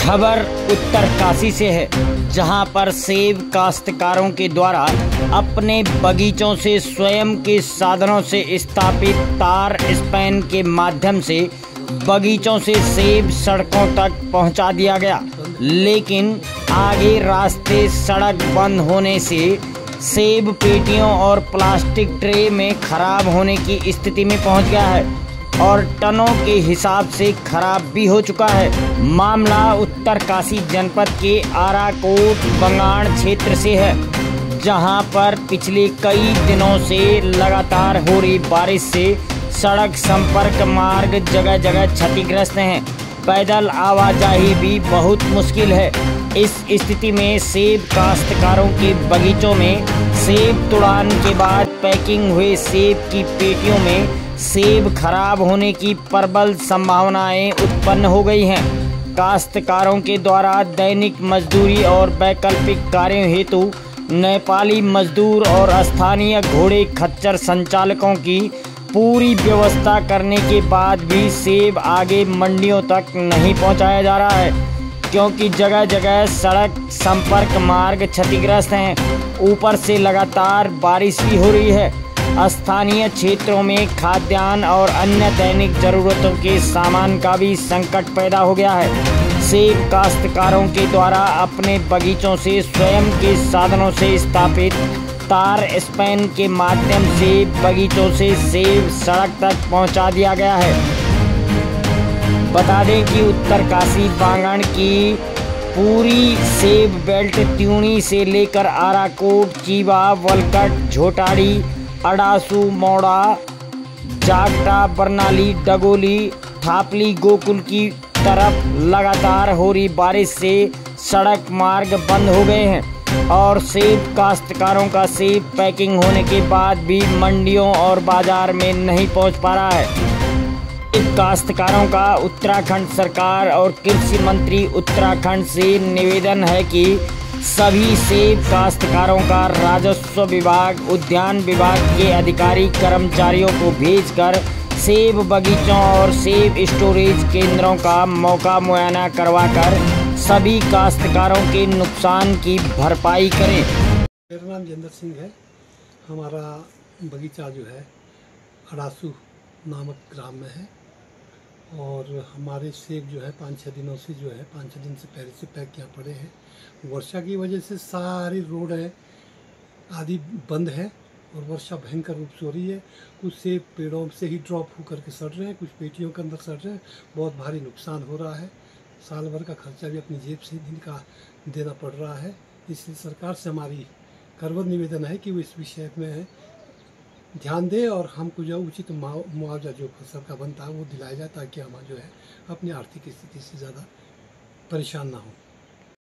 खबर उत्तरकाशी से है, जहां पर सेब काश्तकारों के द्वारा अपने बगीचों से स्वयं के साधनों से स्थापित तार स्पैन के माध्यम से बगीचों से सेब सड़कों तक पहुंचा दिया गया, लेकिन आगे रास्ते सड़क बंद होने से सेब पेटियों और प्लास्टिक ट्रे में खराब होने की स्थिति में पहुंच गया है और टनों के हिसाब से खराब भी हो चुका है। मामला उत्तरकाशी जनपद के आराकोट बंगाण क्षेत्र से है, जहां पर पिछले कई दिनों से लगातार हो रही बारिश से सड़क संपर्क मार्ग जगह जगह क्षतिग्रस्त हैं। पैदल आवाजाही भी बहुत मुश्किल है। इस स्थिति में सेब काश्तकारों के बगीचों में सेब तुड़ान के बाद पैकिंग हुए सेब की पेटियों में सेब खराब होने की प्रबल संभावनाएं उत्पन्न हो गई हैं। काश्तकारों के द्वारा दैनिक मजदूरी और वैकल्पिक कार्यों हेतु नेपाली मजदूर और स्थानीय घोड़े खच्चर संचालकों की पूरी व्यवस्था करने के बाद भी सेब आगे मंडियों तक नहीं पहुंचाया जा रहा है, क्योंकि जगह जगह सड़क संपर्क मार्ग क्षतिग्रस्त हैं। ऊपर से लगातार बारिश भी हो रही है। स्थानीय क्षेत्रों में खाद्यान्न और अन्य दैनिक जरूरतों के सामान का भी संकट पैदा हो गया है। सेब काश्तकारों के द्वारा अपने बगीचों से स्वयं के साधनों से स्थापित तार स्पैन के माध्यम से बगीचों से सेब सड़क तक पहुंचा दिया गया है। बता दें कि उत्तरकाशी बांगण की पूरी सेब बेल्ट त्यूणी से लेकर आराकोट, चीबा, वलकट, झोटाड़ी, अडासू, मौड़ा, जागटा, बरनाली, डगोली, थापली, गोकुल की तरफ लगातार हो रही बारिश से सड़क मार्ग बंद हो गए हैं और सेब काश्तकारों का सेब पैकिंग होने के बाद भी मंडियों और बाजार में नहीं पहुंच पा रहा है। काश्तकारों का उत्तराखंड सरकार और कृषि मंत्री उत्तराखंड से निवेदन है कि सभी सेब काश्तकारों का राजस्व विभाग, उद्यान विभाग के अधिकारी कर्मचारियों को भेजकर सेब बगीचों और सेब स्टोरेज केंद्रों का मौका मुआयना करवाकर सभी काश्तकारों के नुकसान की भरपाई करें। मेरा नाम जिंदर सिंह है। हमारा बगीचा जो है अडासू नामक ग्राम में है और हमारे सेब जो है 5-6 दिनों से जो है 5-6 दिन से पहले से पैक यहाँ पड़े हैं। वर्षा की वजह से सारी रोड है आदि बंद है और वर्षा भयंकर रूप से हो रही है। कुछ सेब पेड़ों से ही ड्रॉप होकर के सड़ रहे हैं, कुछ पेटियों के अंदर सड़ रहे हैं। बहुत भारी नुकसान हो रहा है। साल भर का खर्चा भी अपनी जेब से दिन का देना पड़ रहा है। इसलिए सरकार से हमारी करबद्ध निवेदन है कि वो इस विषय में ध्यान दे और हमको जो उचित मुआवजा जो फसल का बनता है वो दिलाया जाए, ताकि हम जो है अपनी आर्थिक स्थिति से ज़्यादा परेशान ना हो।